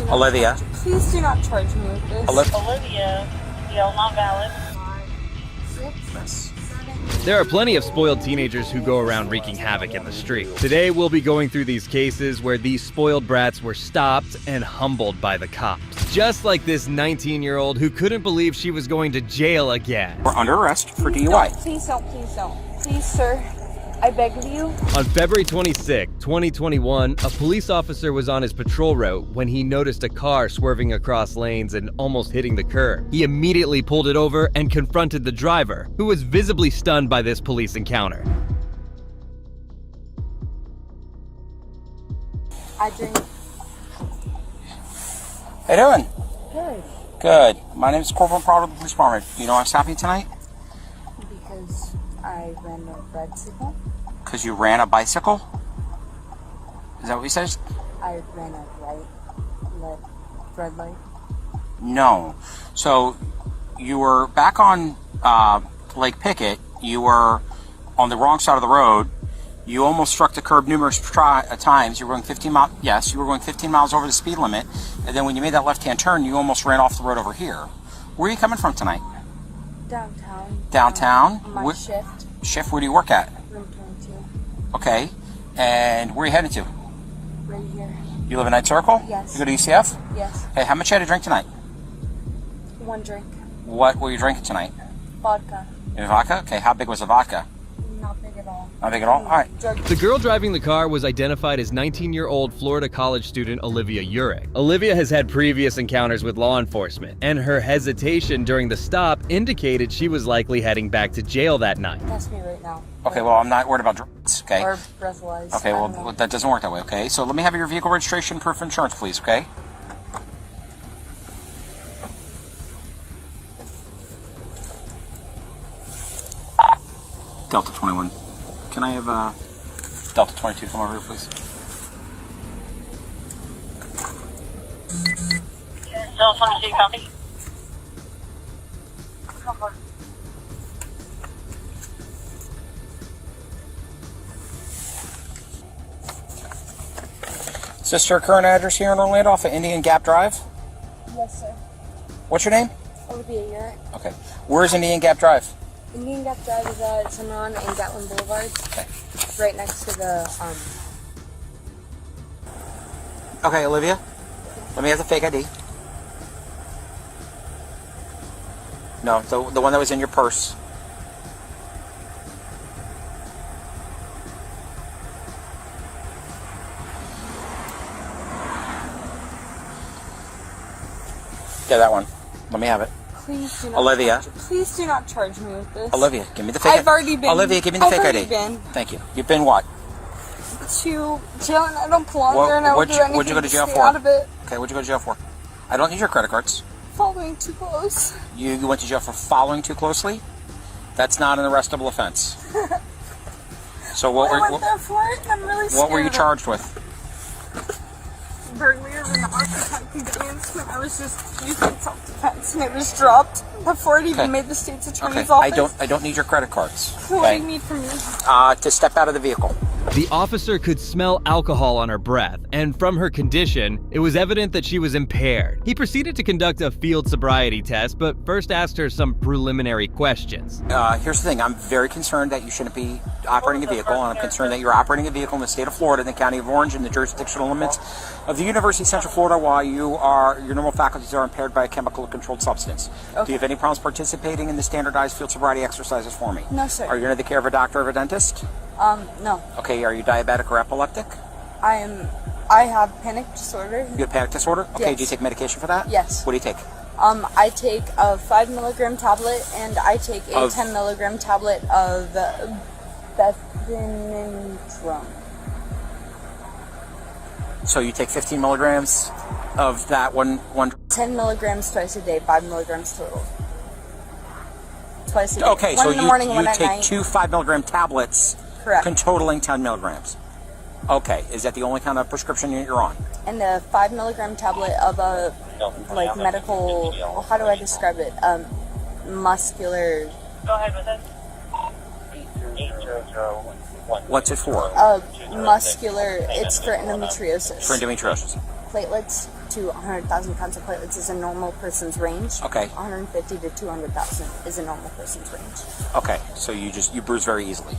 do not Olivia. Please do not charge me with this. Olivia, still not valid. 5, 6, 7. There are plenty of spoiled teenagers who go around wreaking havoc in the street. Today, we'll be going through these cases where these spoiled brats were stopped and humbled by the cops. Just like this 19-year-old who couldn't believe she was going to jail again. We're under arrest for Please DUI. don't, please don't, please don't. Please, sir. I beg of you. On February 26, 2021, a police officer was on his patrol route when he noticed a car swerving across lanes and almost hitting the curb. He immediately pulled it over and confronted the driver, who was visibly stunned by this police encounter. I drink. How you doing? Good. Good. My name is Corporal Prado of the Police Department. Do you know why I'm stopping you tonight? Because I ran a red signal. Because you ran a bicycle? Is that what you said? I ran a red light. No. So you were back on Lake Pickett. You were on the wrong side of the road. You almost struck the curb numerous times. You were going 15 miles. Yes, you were going 15 miles over the speed limit. And then when you made that left-hand turn, you almost ran off the road over here. Where are you coming from tonight? Downtown. Downtown? My shift. Shift? Where do you work at? Room 22. Okay. And where are you headed to? Right here. You live in Night Circle? Yes. You go to UCF? Yes. Hey, how much you had to drink tonight? 1 drink. What were you drinking tonight? Vodka. Vodka? Okay, how big was the vodka? Not big at all. Not big at all? All right. The girl driving the car was identified as 19-year-old Florida college student Olivia Urich. Olivia has had previous encounters with law enforcement, and her hesitation during the stop indicated she was likely heading back to jail that night. Test me right now. Okay, well, I'm not worried about drugs, okay? Or breathalyze. Okay, well, that doesn't work that way, okay? So let me have your vehicle registration, proof of insurance, please, okay? Delta 21. Can I have Delta 22 come over here, please? Still 22 copy. Is this your current address here in Orlando off of Indian Gap Drive? Yes, sir. What's your name? Olivia Urich. Okay. Where's Indian Gap Drive? Indian Gap Drive is at Cimarron and Gatlin Boulevard. Okay. Right next to the, Okay, Olivia. Let me have the fake ID. No, the one that was in your purse. Yeah, that one. Let me have it. Please do not. Olivia. Please do not charge me with this. Olivia, give me the fake I've already been. Olivia, give me the fake I've ID. already been Thank you. You've been what? to jail and I don't belong there and I won't do anything what'd you go to jail stay for? out of it. Okay, what'd you go to jail for? I don't need your credit cards. Following too close. You went to jail for following too closely? That's not an arrestable offense. So I went there for it and I'm really scared. what were you charged with? Burglary of an occupant conveyance when I was just using self-defense and it was dropped before it even made the state's attorney's office. I don't need your credit cards. What do you need from me? To step out of the vehicle. The officer could smell alcohol on her breath, and from her condition, it was evident that she was impaired. He proceeded to conduct a field sobriety test, but first asked her some preliminary questions. Here's the thing. I'm very concerned that you shouldn't be operating a vehicle, and I'm concerned that you're operating a vehicle in the state of Florida, in the county of Orange, in the jurisdictional limits of the University of Central Florida, while your normal faculties are impaired by a chemical controlled substance. Okay. Do you have any problems participating in the standardized field sobriety exercises for me? No, sir. Are you under the care of a doctor or a dentist? No. Okay, are you diabetic or epileptic? I have panic disorder. You have panic disorder? Okay, Yes. do you take medication for that? Yes. What do you take? I take a 5 milligram tablet and I take a Of- 10 milligram tablet of Bepinetron. So you take 15 milligrams of that one 10 milligrams twice a day, 5 milligrams total. Twice a day. Okay, one so in the morning, you one at take night. 2 5 milligram tablets, Correct. totaling 10 milligrams. Okay, is that the only kind of prescription you're on? And a 5 milligram tablet of a medical. How do I describe it? Muscular. Go ahead with it. What's it for? Muscular. It's for endometriosis. For endometriosis. Platelets. to 100,000 pounds of platelets is a normal person's range. Okay. 150 to 200,000 is a normal person's range. Okay, so you bruise very easily.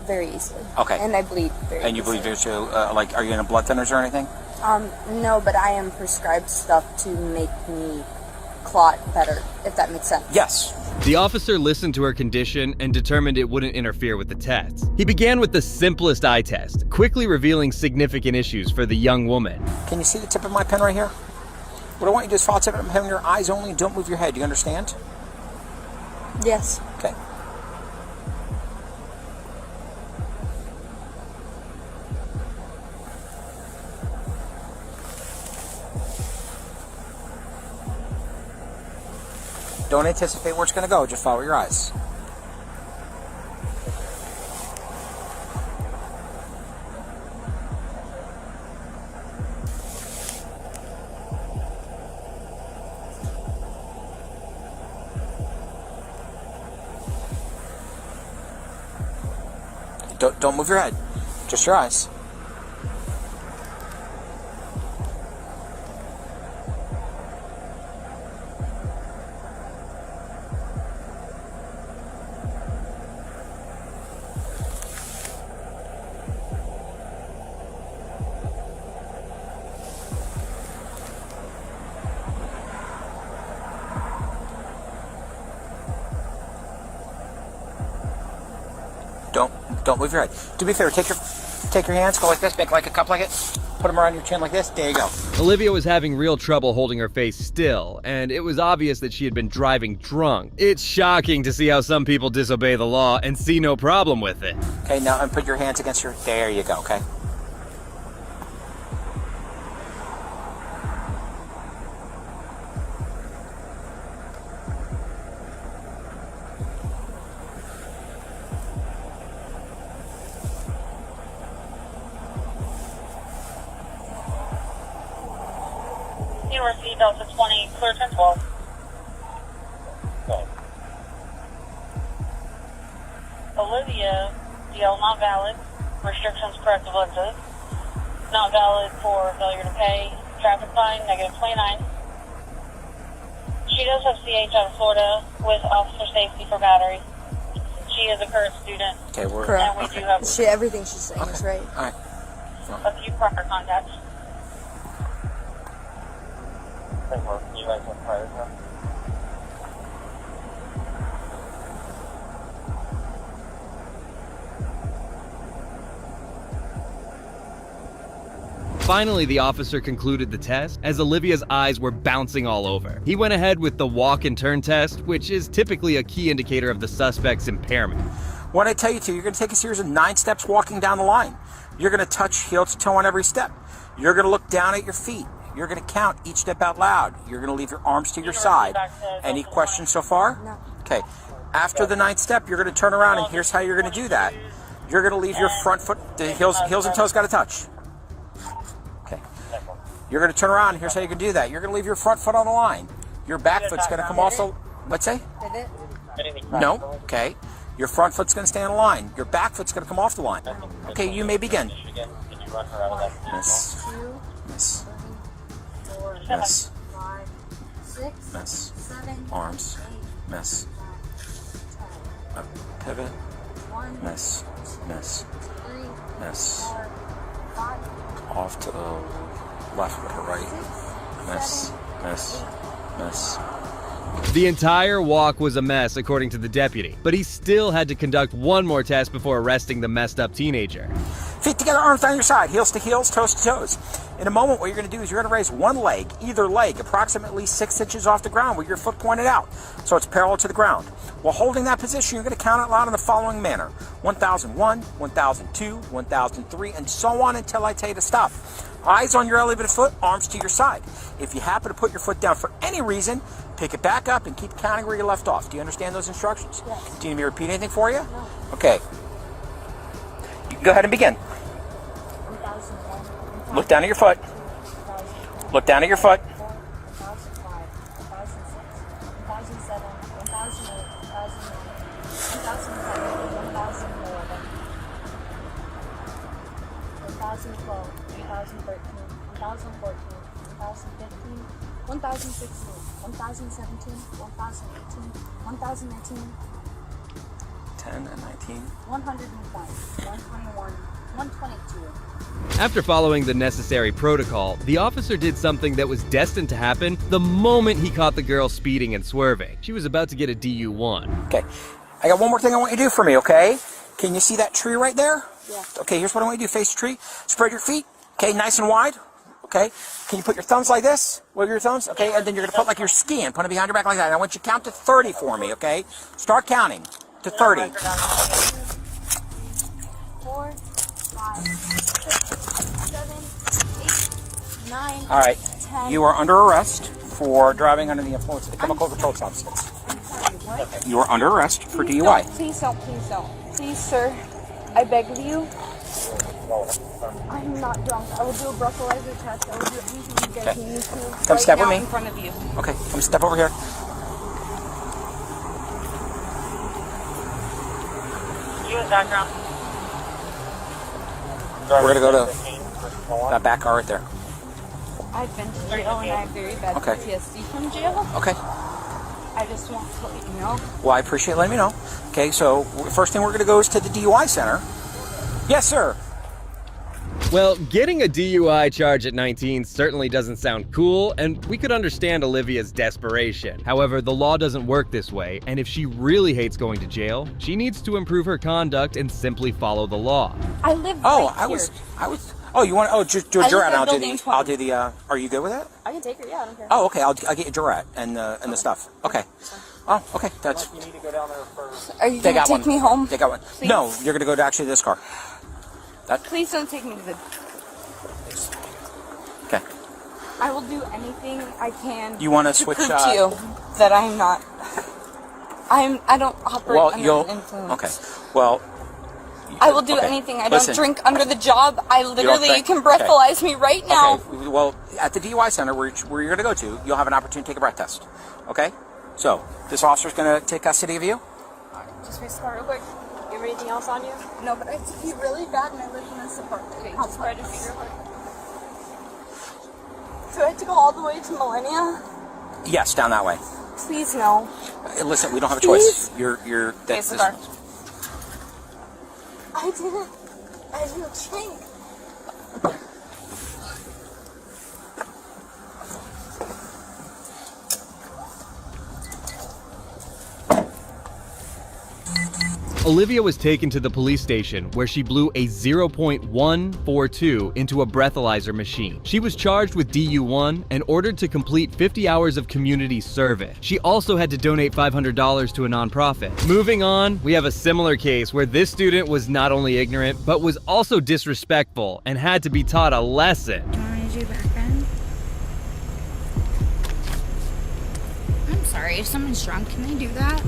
Very easily. Okay. And I bleed very And you easily. bleed too. Like, are you in a blood thinners or anything? No, but I am prescribed stuff to make me clot better, if that makes sense. Yes. The officer listened to her condition and determined it wouldn't interfere with the tests. He began with the simplest eye test, quickly revealing significant issues for the young woman. Can you see the tip of my pen right here? What I want you to do is follow the tip of my pen in your eyes only and don't move your head. Do you understand? Yes. Okay. Don't anticipate where it's going to go. Just follow your eyes. Don't move your head. Just your eyes. Don't move your head. To be fair, take your hands, go like this, make like a cup like it, put them around your chin like this. There you go. Olivia was having real trouble holding her face still, and it was obvious that she had been driving drunk. It's shocking to see how some people disobey the law and see no problem with it. Okay, now and put your hands against your. There you go. Okay. University Delta 20, clear 1012. Olivia, DL not valid. Restrictions, corrective lenses. Not valid for failure to pay. Traffic fine, -29. She does have CH out of Florida with officer safety for battery. She is a current student. Okay, we're Correct. And we do have Everything she's saying is right. all right. a few prior contacts. You guys want prior contacts? Finally, the officer concluded the test as Olivia's eyes were bouncing all over. He went ahead with the walk and turn test, which is typically a key indicator of the suspect's impairment. What I tell you to, you're going to take a series of 9 steps walking down the line. You're going to touch heel to toe on every step. You're going to look down at your feet. You're going to count each step out loud. You're going to leave your arms to your side. Any questions so far? No. Okay. After the 9th step, you're going to turn around, and here's how you're going to do that. You're going to leave your front foot, the heels and toes got to touch. Okay. You're going to turn around, and here's how you can do that. You're going to leave your front foot on the line. Your back foot's going to come off the, let's say? Did it? No. Okay. Your front foot's going to stay on the line. Your back foot's going to come off the line. Okay, you may begin. Miss. 2, Miss. 3, 4, Miss. 5, 6, Miss. 7, Arms. 8, Miss. 9, 10, Pivot. 1, Miss. Miss. 3, Miss. 4, 5, Off to the left with her right. Miss. Miss. Miss. The entire walk was a mess, according to the deputy, but he still had to conduct one more test before arresting the messed up teenager. Feet together, arms down your side, heels to heels, toes to toes. In a moment, what you're going to do is you're going to raise one leg, either leg, approximately 6 inches off the ground with your foot pointed out, so it's parallel to the ground. While holding that position, you're going to count out loud in the following manner: 1001, 1002, 1003, and so on until I tell you to stop. Eyes on your elevated foot, arms to your side. If you happen to put your foot down for any reason, pick it back up and keep counting where you left off. Do you understand those instructions? Yes. Do you need me to repeat anything for you? No. Okay. You can go ahead and begin. 1001, Look down at your foot. 1002, Look down at your foot. 1005, 1006, 1007, 1008, 1009, 1010, 1011, 1012, 1013, 1014, 1015, 1016, 1017, 1018, 1019, 10 and 19. 101, 121, 122. After following the necessary protocol, the officer did something that was destined to happen the moment he caught the girl speeding and swerving. She was about to get a DU1. Okay, I got one more thing I want you to do for me, okay? Can you see that tree right there? Yeah. Okay, here's what I want you to do. Face the tree. Spread your feet. Okay, nice and wide. Okay. Can you put your thumbs like this? Wiggle your thumbs. Okay, and then you're going to put like you're skiing. Put it behind your back like that. And I want you to count to 30 for me, okay? Start counting to 30. 4, 5, 6, 7, 8, 9, All right. 10. You are under arrest for driving under the influence of the chemical controlled substance. I'm sorry, what? You are under arrest for Please DUI. don't, please don't, please don't. Please, sir, I beg of you. I'm not drunk. I will do a breathalyzer test. I will do anything you guys Okay. need me to. Come right step now with me. in front of you. Okay, come step over here. U.S. background. We're going to go to that back car right there. I've been to jail and I have very bad Okay. PTSD from jail. Okay. I just want to let you know. Well, I appreciate letting me know. Okay, so first thing we're going to go is to the DUI center. Yes, sir. Well, getting a DUI charge at 19 certainly doesn't sound cool, and we could understand Olivia's desperation. However, the law doesn't work this way, and if she really hates going to jail, she needs to improve her conduct and simply follow the law. I live Oh, right here. I was. Oh, you want? Oh, just do a I live jurat. in I'll do building the. 20. I'll do the. Are you good with that? I can take her. Yeah, I don't care. Oh, okay. I'll get you jurat and the stuff. Okay. Oh, okay. That's. Are you They gonna got take one. me home? They got one. Please? No, you're gonna go to actually this car. Please don't take me to the. Okay. I will do anything I can. You want to to switch? prove to you that I'm not. I don't operate Well, under you'll. the influence. Okay. Well. I will do okay. anything. I Listen. don't drink under the job. I literally, you drink? can Okay. breathalyze me right now. Okay. Well, at the DUI center where you're going to go to, you'll have an opportunity to take a breath test. Okay. So this officer's going to take custody of you. Just restart real quick. You have anything else on you? No, but I have to pee really bad and I live in this apartment. Okay, spread your feet real quick. So I have to go all the way to Millennia? Yes, down that way. Please no. Listen, we don't have a Please? choice. You're. Okay, cigar. I didn't drink. Olivia was taken to the police station where she blew a 0.142 into a breathalyzer machine. She was charged with DU1 and ordered to complete 50 hours of community service. She also had to donate $500 to a nonprofit. Moving on, we have a similar case where this student was not only ignorant, but was also disrespectful and had to be taught a lesson. Do you want me to do background? I'm sorry, if someone's drunk, can they do that?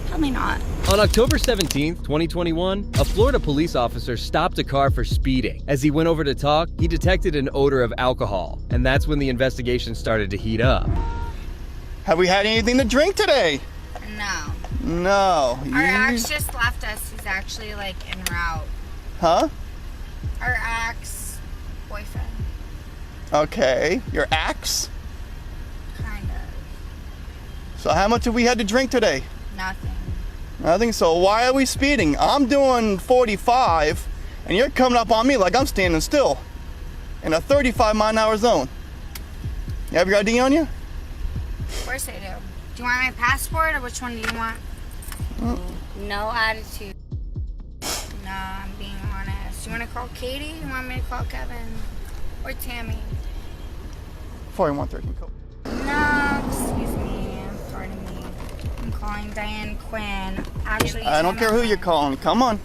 Probably not. On October 17th, 2021, a Florida police officer stopped a car for speeding. As he went over to talk, he detected an odor of alcohol, and that's when the investigation started to heat up. Have we had anything to drink today? No. No. Our ex just left us. He's actually like en route. Huh? Our ex-boyfriend. Okay. Your axe? Kind of. So how much have we had to drink today? Nothing. Nothing. So why are we speeding? I'm doing 45, and you're coming up on me like I'm standing still in a 35-mile-an-hour zone. You have your ID on you? Of course I do. Do you want my passport or which one do you want? No attitude. No, I'm being honest. You want to call Katie? You want me to call Kevin? Or Tammy? 4113 code. No, excuse me. Pardon me. I'm calling Diane Quinn. Actually, I don't care who you're calling. Come on.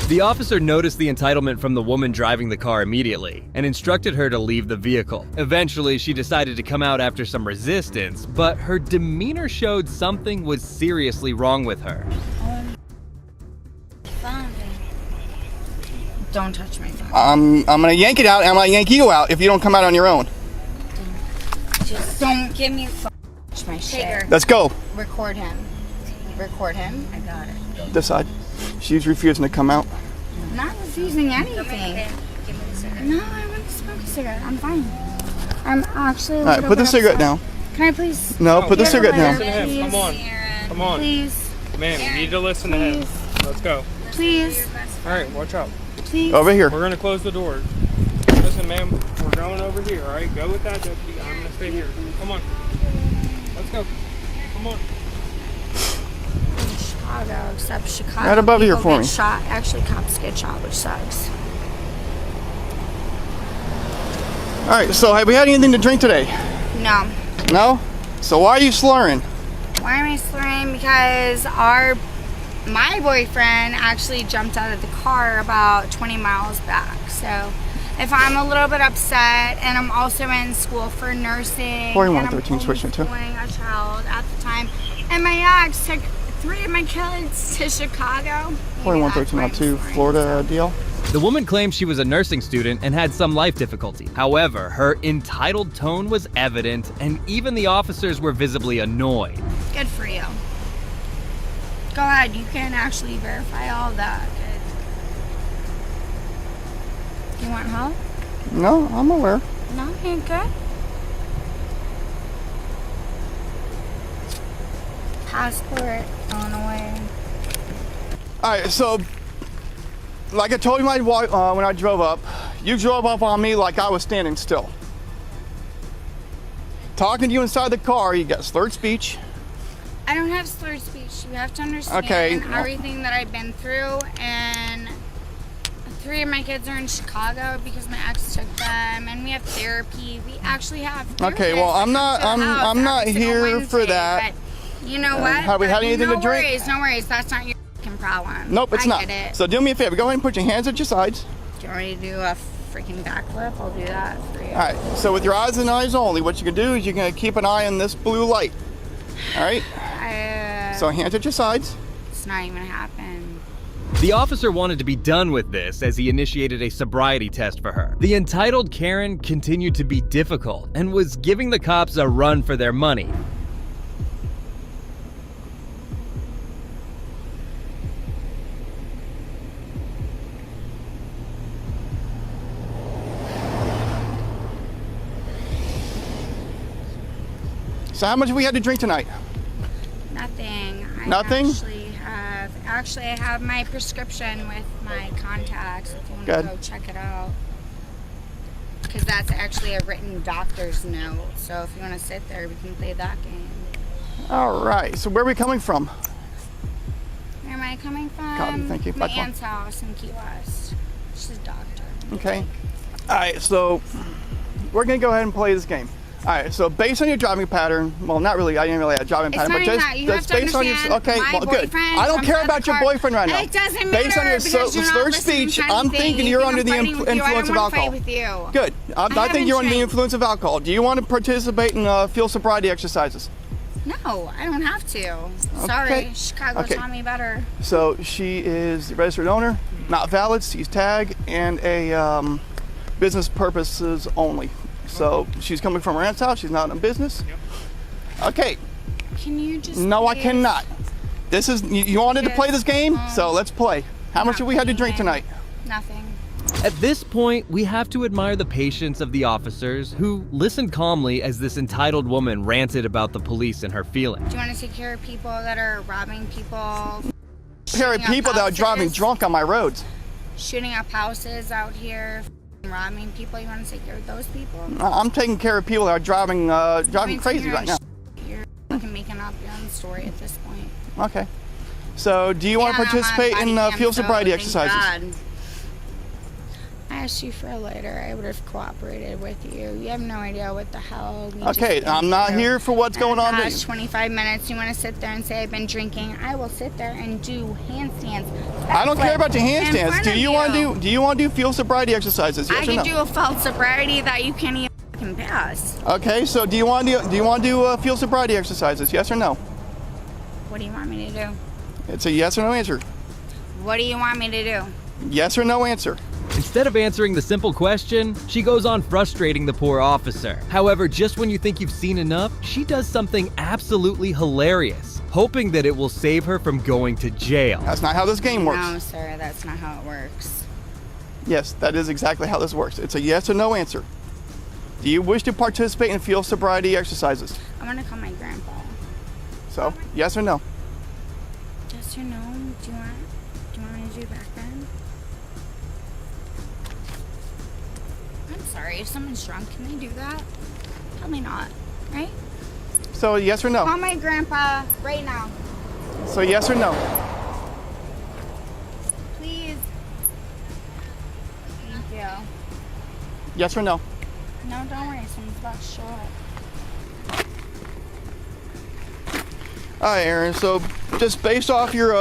The officer noticed the entitlement from the woman driving the car immediately and instructed her to leave the vehicle. Eventually, she decided to come out after some resistance, but her demeanor showed something was seriously wrong with her. Don't touch my phone. I'm gonna yank it out, and I'm gonna yank you out if you don't come out on your own. Just don't give me touch my shit. Let's go. Record him. Record him. I got it. This side. She's refusing to come out. I'm not refusing anything. No, I want to smoke a cigarette. I'm fine. I'm actually. All right, put the cigarette down. Can I please? No, put the Get cigarette away, down. Listen to him. please? Come on. Come on. Please, Man, you need to listen to him. Let's go. please, All right, watch out. please. Over here. We're going to close the doors. Listen, ma'am, we're going over here, all right? Go with that deputy. I'm going to stay here. Come on. Let's go. Come on. Chicago, except Chicago. Right above here people for get me. Shot. Actually, cops get shot, which sucks. All right, so have we had anything to drink today? No. No? So why are you slurring? Why am I slurring? Because my boyfriend actually jumped out of the car about 20 miles back. So if I'm a little bit upset, and I'm also in school for nursing, 4113 switching to. homeschooling a child at the time, and my ex took 3 of my kids to Chicago. maybe that's why I'm 411302 slurring, Florida so. deal. The woman claimed she was a nursing student and had some life difficulty. However, her entitled tone was evident, and even the officers were visibly annoyed. Good for you. Go ahead, you can actually verify all that. Good. You want help? No, I'm aware. No, you're good. Passport on the way. All right, so like I told you when I drove up, you drove up on me like I was standing still. Talking to you inside the car, you got slurred speech. I don't have slurred speech. You have to understand Okay. everything that I've been through, and 3 of my kids are in Chicago because my ex took them, and we have therapy. We actually have therapy. Okay, well, I'm not here for that. But you know what? Have we had anything no to drink? worries, no worries. That's not your fucking problem. Nope, it's I not. Get it. So do me a favor, go ahead and put your hands at your sides. Do you want me to do a freaking backflip? I'll do that for you. All right, so with your eyes and eyes only, what you can do is you can keep an eye on this blue light. All right, so hands at your sides. It's not even happen. The officer wanted to be done with this as he initiated a sobriety test for her. The entitled Karen continued to be difficult and was giving the cops a run for their money. So how much have we had to drink tonight? Nothing. Nothing? Actually, I have my prescription with my contacts. If you want to Good. go check it out, because that's actually a written doctor's note. So if you want to sit there, we can play that game. All right, so where are we coming from? Where am I coming from? Copy, thank you. My Bye, Tom. aunt's house in Key West. She's a doctor. Okay. All right, so we're gonna go ahead and play this game. All right, so based on your driving pattern, well, not really. I didn't really have a driving pattern, not but even just that. You have to based on your understand, okay, my well, good. boyfriend I don't comes care out of about the your car. boyfriend right now. It doesn't Based on matter your because you're not slurred listening speech, to I'm anything. thinking You you're think under I'm the fighting with you. influence of I don't wanna alcohol. fight with you. Good. I think haven't you're under the drank. influence of alcohol. Do you want to participate in field sobriety exercises? No, I don't have to. Sorry, Okay. Chicago Okay. taught me better. So she is the registered owner, not valid, sees tag, and a business purposes only. So she's coming from her aunt's house. She's not in business. Okay. Can you just? No, I please- cannot. This is you wanted to play this game, so let's play. How much have we had to drink tonight? Nothing. At this point, we have to admire the patience of the officers who listened calmly as this entitled woman ranted about the police and her feelings. Do you want to take care of people that are robbing people? Pair of shooting up people that are driving houses, drunk on my roads. Shooting up houses out here, robbing people. You want to take care of those people? I'm taking care of people that are driving You're crazy your right now. own You're fucking making up your own story at this point. Okay. So do you want to Yeah, I'm on participate body in cam, field so sobriety thank exercises? God. I asked you for a lighter. I would have cooperated with you. You have no idea what the hell. We just Okay, been I'm not through. here for what's going on. In the past 25 minutes, you want to sit there and say I've been drinking. I will sit there and do handstands. I don't care about your in handstands. front Do of you want to do field sobriety exercises? Yes I or can no? do a false sobriety that you can't even fucking pass. Okay, so do you want to do field sobriety exercises? Yes or no? What do you want me to do? It's a yes or no answer. What do you want me to do? Yes or no answer. Instead of answering the simple question, she goes on frustrating the poor officer. However, just when you think you've seen enough, she does something absolutely hilarious, hoping that it will save her from going to jail. That's not how this game works. No, sir, that's not how it works. Yes, that is exactly how this works. It's a yes or no answer. Do you wish to participate in field sobriety exercises? I'm gonna call my grandpa. So, yes or no? Yes or no? Do you want me to do back then? I'm sorry, if someone's drunk, can they do that? Probably not, right? So, yes or no? Call my grandpa right now. So, yes or no? Please. Thank you. Yes or no? No, don't worry, someone's about to show up. All right, Aaron. So, just based off your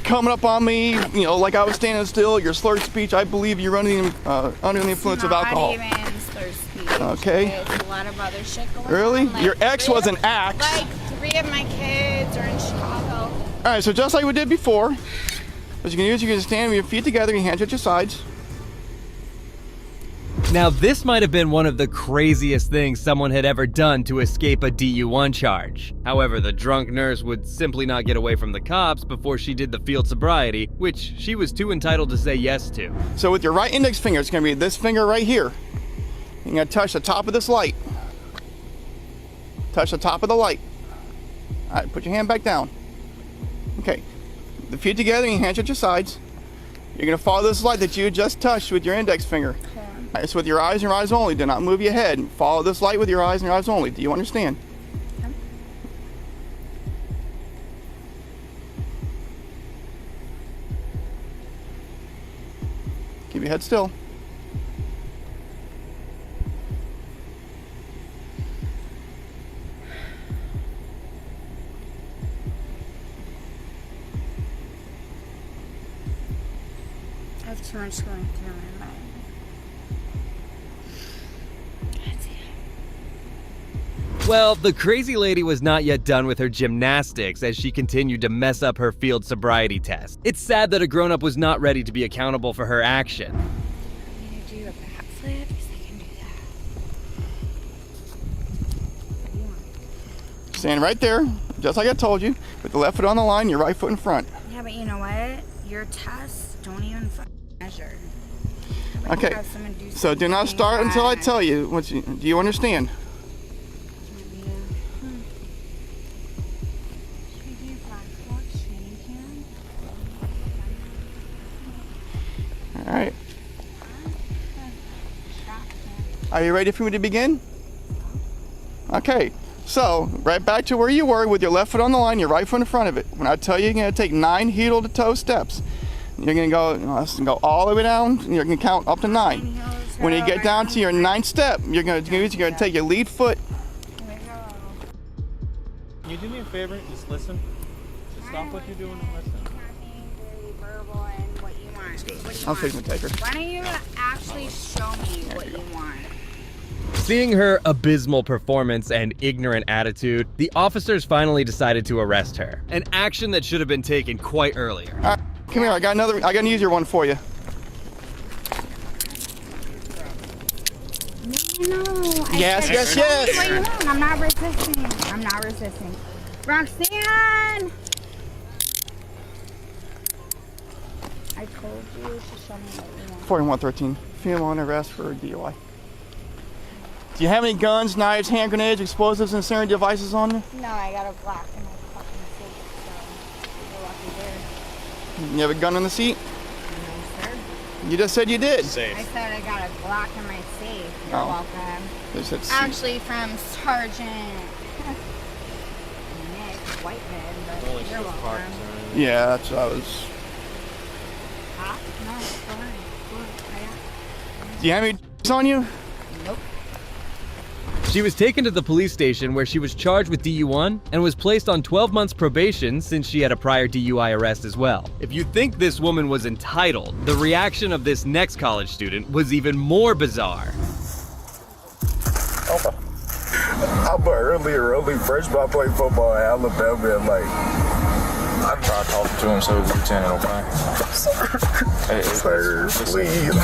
coming up on me, you know, like I was standing still, your slurred speech, I believe you're under the influence of alcohol. Not even slurred speech. Okay. There's a lot of other shit going Really? on. Like, Your ex was an axe. Like 3 of my kids are in Chicago. All right. So just like we did before, what you can do is you can stand with your feet together, your hands at your sides. Now, this might have been one of the craziest things someone had ever done to escape a DU1 charge. However, the drunk nurse would simply not get away from the cops before she did the field sobriety, which she was too entitled to say yes to. So with your right index finger, it's going to be this finger right here. You're going to touch the top of this light. Touch the top of the light. All right, put your hand back down. Okay, the feet together, your hands at your sides. You're going to follow this light that you just touched with your index finger. All right, so with your eyes and your eyes only. Do not move your head. Follow this light with your eyes and your eyes only. Do you understand? Okay. Keep your head still. I have too much going through my mind. Well, the crazy lady was not yet done with her gymnastics as she continued to mess up her field sobriety test. It's sad that a grown-up was not ready to be accountable for her action. I'm gonna do a backflip because I can do that. What do you want? Stand right there, just like I told you, with the left foot on the line, your right foot in front. Yeah, but you know what? Your tests don't even measure. Like, Okay, have someone do so do not something start until I bad. tell you. Do you understand? All right. Are you ready for me to begin? Okay. So, right back to where you were with your left foot on the line, your right foot in front of it. When I tell you, you're going to take 9 heel-to-toe steps. You're going to go all the way down, and you're going to count up to 9. When you get down to your 9th step, you're going to take your lead foot. Can you do me a favor? Just listen. Just stop what you're doing and listen. I'm fixing to take her. Why don't you actually show me what you want? Seeing her abysmal performance and ignorant attitude, the officers finally decided to arrest her. An action that should have been taken quite earlier. All right, come here. I got an easier one for you. No. Yes, yes, yes. What you want? I'm not resisting. I'm not resisting. Roxanne! I told you to show me what you want. 4113. Female under arrest for DUI. Do you have any guns, knives, hand grenades, explosives, and incendiary devices on you? No, I got a Glock in my fucking safe, so you're lucky there. You have a gun in the seat? No, sir. You just said you did. I said I got a Glock in my safe. You're Oh. welcome. They said seat. Actually, from Sergeant Nick Whitehead, but you're welcome. Yeah, that's what I was. Huh? No, go ahead. Do you have any on you? Nope. She was taken to the police station where she was charged with DU1 and was placed on 12 months probation since she had a prior DUI arrest as well. If you think this woman was entitled, the reaction of this next college student was even more bizarre. I'm an early freshman. I played football at Alabama and I tried talking to him, so Lieutenant, okay? Sir, please.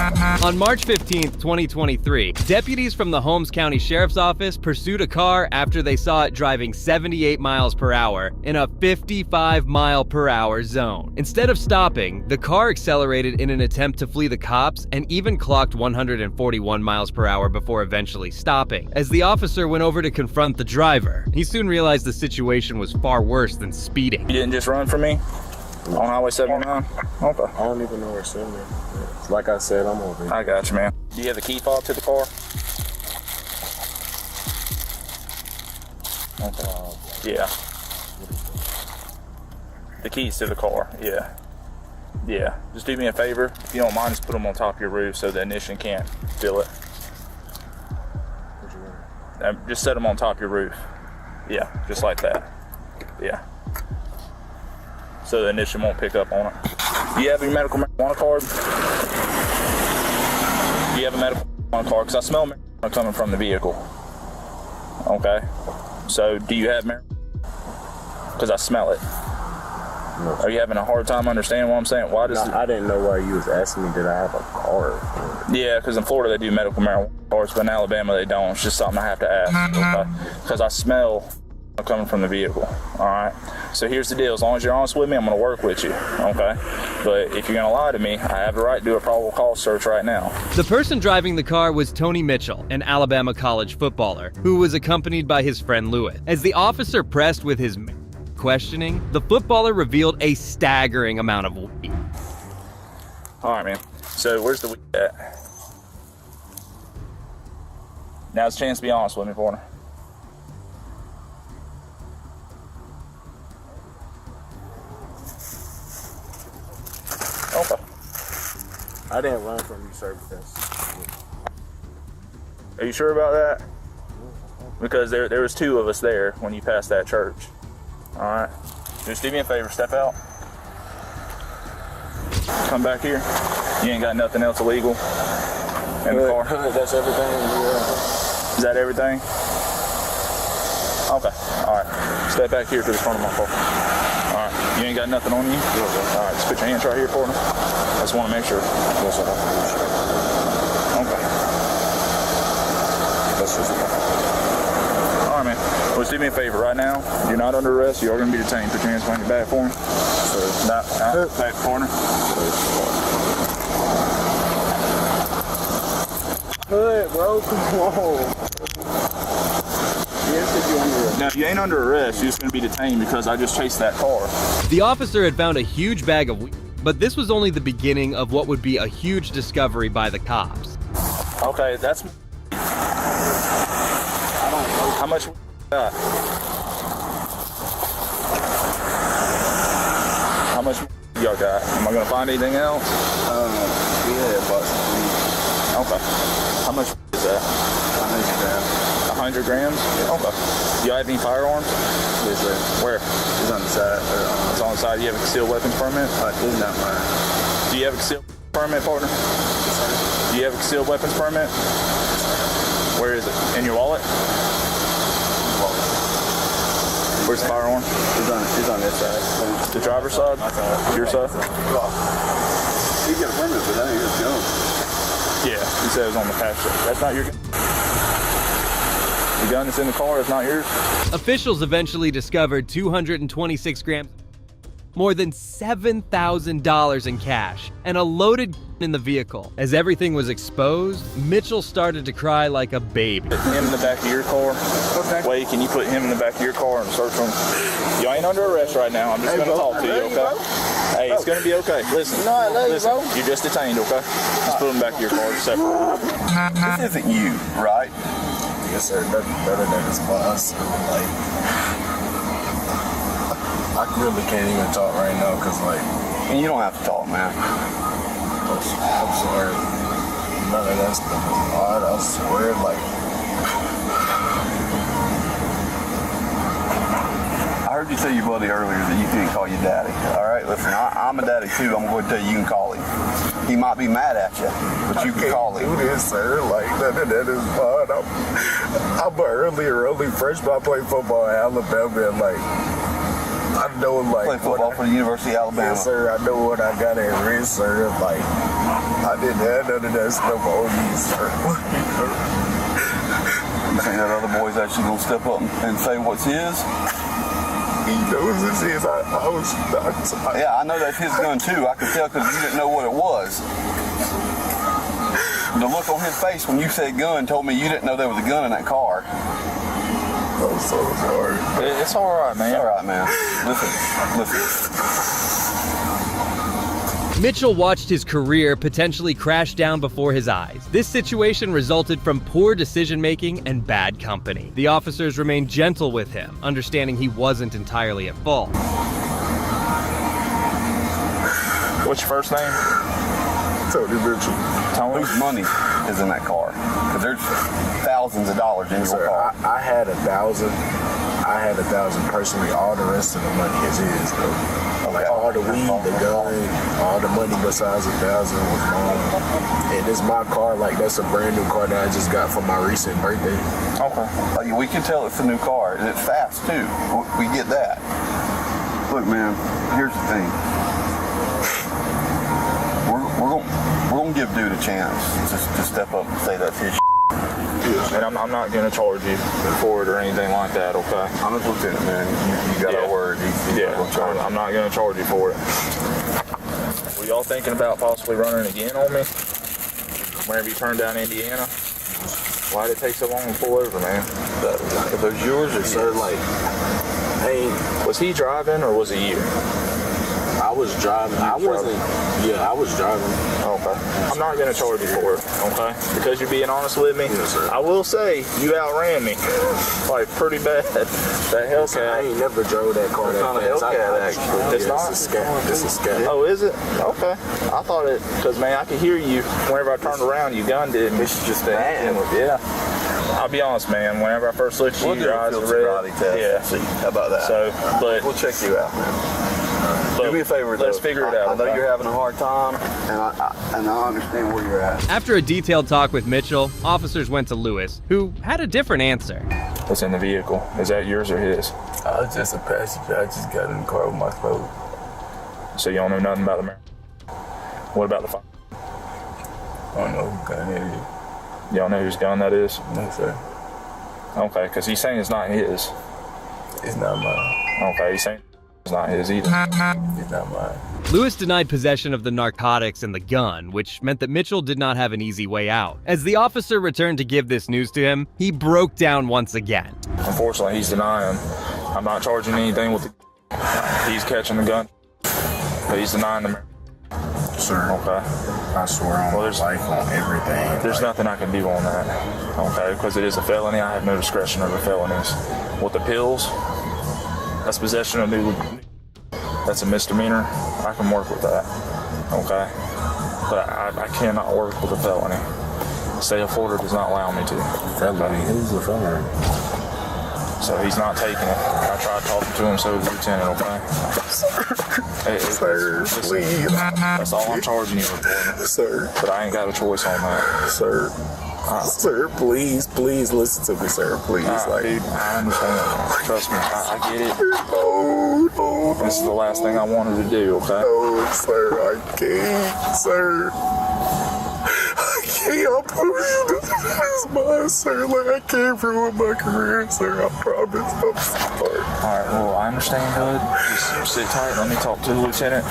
On March 15th, 2023, deputies from the Holmes County Sheriff's Office pursued a car after they saw it driving 78 miles per hour in a 55-mile-per-hour zone. Instead of stopping, the car accelerated in an attempt to flee the cops and even clocked 141 miles per hour before eventually stopping. As the officer went over to confront the driver, he soon realized the situation was far worse than speeding. You didn't just run from me? On Highway 79? Okay. I don't even know where it's in there. Like I said, I'm over here. I got you, man. Do you have the key fob to the car? Okay. Yeah. The keys to the car, yeah. Yeah. Just do me a favor. If you don't mind, just put them on top of your roof so the ignition can't feel it. Just set them on top of your roof. Yeah, just like that. Yeah. So the ignition won't pick up on it. Do you have your medical marijuana card? Do you have a medical marijuana card? Because I smell marijuana coming from the vehicle. Okay. So do you have marijuana? Because I smell it. No. Are you having a hard time understanding what I'm saying? Why does I didn't know why you was asking me did I have a card. Yeah, because in Florida they do medical marijuana cards, but in Alabama they don't. It's just something I have to ask. Because I smell coming from the vehicle. All right. So here's the deal. As long as you're honest with me, I'm going to work with you. Okay. But if you're going to lie to me, I have the right to do a probable cause search right now. The person driving the car was Tony Mitchell, an Alabama college footballer, who was accompanied by his friend Lewis. As the officer pressed with his questioning, the footballer revealed a staggering amount of weed. All right, man. So where's the weed at? Now's a chance to be honest with me, partner. Okay. I didn't run from you, sir, because... Are you sure about that? Because there was two of us there when you passed that church. All right. Just do me a favor. Step out. Come back here. You ain't got nothing else illegal in the car? That's everything. Yeah. Is that everything? Okay. All right. Step back here to the front of my car. All right. You ain't got nothing on you? All right. Just put your hands right here for me. I just want to make sure. Yes, sir. Okay. That's just all right, man. Well, just do me a favor right now. You're not under arrest. You are going to be detained. Put your hands behind your back for me. Back corner. Good, bro. Come on. Now, if you ain't under arrest, you're just going to be detained because I just chased that car. The officer had found a huge bag of weed, but this was only the beginning of what would be a huge discovery by the cops. Okay, that's... How much we got? How much y'all got? Am I gonna find anything else? Yeah, but... Okay. How much is that? 100 grams. 100 grams? Yeah. Okay. Y'all have any firearms? Yes, sir. Where? It's on the side. It's on the side. Do you have a concealed weapons permit? It's not mine. Do you have a concealed permit, partner? Yes, sir. Do you have a concealed weapons permit? Where is it? In your wallet? Where's the firearm? It's on this side. The driver's side? Your side? You get a permit, but that ain't his gun. Yeah, he said it was on the passenger. That's not your gun. The gun that's in the car is not yours? Officials eventually discovered 226 grams, more than $7,000 in cash, and a loaded gun in the vehicle. As everything was exposed, Mitchell started to cry like a baby. Put him in the back of your car. Okay. Wait, can you put him in the back of your car and search him? Y'all ain't under arrest right now. I'm just going to talk to you, okay? Hey, it's going to be okay. Listen. No, I love you, bro. You're just detained, okay? Just put him back of your car separate. This isn't you, right? Yes, sir. Nothing better than this boss. Like, I really can't even talk right now because, like, and you don't have to talk, man. I'm sorry. None of that stuff is odd. I swear, like, I heard you tell your buddy earlier that you couldn't call your daddy. All right, listen, I'm a daddy too. I'm going to tell you can call him. He might be mad at you, but you can call him. Do this, sir. Like, that is fun. I'm an early freshman. I played football in Alabama, and like, I know, like, Play football for the University of Alabama. Yes, sir. I know what I got at risk, sir. Like, I didn't have none of that stuff on me, sir. You think that other boy's actually gonna step up and say what's his? He knows this is. Yeah, I know that's his gun too. I could tell because you didn't know what it was. The look on his face when you said gun told me you didn't know there was a gun in that car. I'm so sorry. It's all right, man. All right, man. Listen. Mitchell watched his career potentially crash down before his eyes. This situation resulted from poor decision-making and bad company. The officers remained gentle with him, understanding he wasn't entirely at fault. What's your first name? Tony Mitchell. Tony? Whose money is in that car? Because there's thousands of dollars in your car. I had 1,000. I had 1,000 personally. All the rest of the money is his, though. Like all the weed, the gun, all the money besides 1,000 was mine. And it's my car. Like that's a brand new car that I just got for my recent birthday. Okay. We can tell it's a new car, and it's fast too. We get that. Look, man. Here's the thing. We're gonna give dude a chance to step up and say that's his. And I'm not going to charge you for it or anything like that, okay? I'm a lieutenant, man. You got our word. I'm not going to charge you for it. Were y'all thinking about possibly running again on me? Whenever you turned down Indiana? Why did it take so long to pull over, man? If those yours or sir, like, hey, was he driving or was it you? I was driving. I was driving. Okay. I'm not going to charge you for it, okay? Because you're being honest with me. Yes, sir. I will say, you outran me. Like, pretty bad. That Hellcat. I ain't never drove that car that fast. Hellcat, It's not? It's a scat. Oh, is it? Okay. I thought it, because, man, I could hear you. Whenever I turned around, you gunned it. It's just the hand. Yeah. I'll be honest, man. Whenever I first looked at you, your eyes were red. Test. Yeah. See, how about that? So, but we'll check you out, man. Do me a favor, let's though. figure it out. I know you're having a hard time, and I understand where you're at. After a detailed talk with Mitchell, officers went to Lewis, who had a different answer. What's in the vehicle? Is that yours or his? I was just a passenger. I just got in the car with my clothes. So you don't know nothing about the marijuana? What about the fire? I don't know who gun it is. You don't know whose gun that is? No, sir. Okay, because he's saying it's not his. It's not mine. Okay, he's saying it's not his either. It's not mine. Lewis denied possession of the narcotics and the gun, which meant that Mitchell did not have an easy way out. As the officer returned to give this news to him, he broke down once again. Unfortunately, he's denying. I'm not charging anything with the... He's catching the gun, but he's denying the... Sir, okay. I swear on my life on everything. There's nothing I can do on that, okay? Because it is a felony. I have no discretion over felonies. With the pills, that's possession of new... That's a misdemeanor. I can work with that, okay? But I cannot work with a felony. The state of Florida does not allow me to. Felony? Who's a felony? So he's not taking it. I tried talking to him, so the lieutenant, okay? Sir, please. That's all I'm charging you for. Sir. But I ain't got a choice on that. Sir. Sir, please listen to me, sir. Please. Dude, I understand. Trust me, I get it. No. This is the last thing I wanted to do, okay? No, sir, I can't, sir. I can't prove this is mine, sir. Like, I can't ruin my career, sir. I promise. I'm sorry. Alright, well, I understand, bud. Just sit tight. Let me talk to the lieutenant.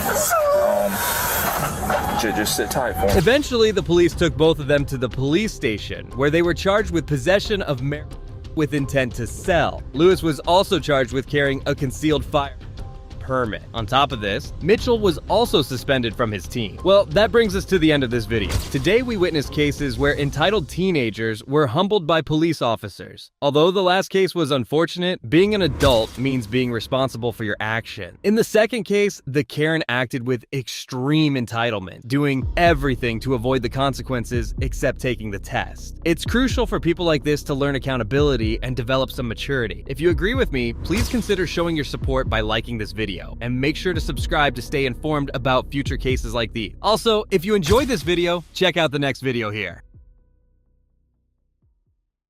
Just sit tight for me. Eventually, the police took both of them to the police station, where they were charged with possession of marijuana with intent to sell. Lewis was also charged with carrying a concealed firearm permit. On top of this, Mitchell was also suspended from his team. Well, that brings us to the end of this video. Today we witnessed cases where entitled teenagers were humbled by police officers. Although the last case was unfortunate, being an adult means being responsible for your action. In the second case, the Karen acted with extreme entitlement, doing everything to avoid the consequences except taking the test. It's crucial for people like this to learn accountability and develop some maturity. If you agree with me, please consider showing your support by liking this video, and make sure to subscribe to stay informed about future cases like these. Also, if you enjoyed this video, check out the next video here.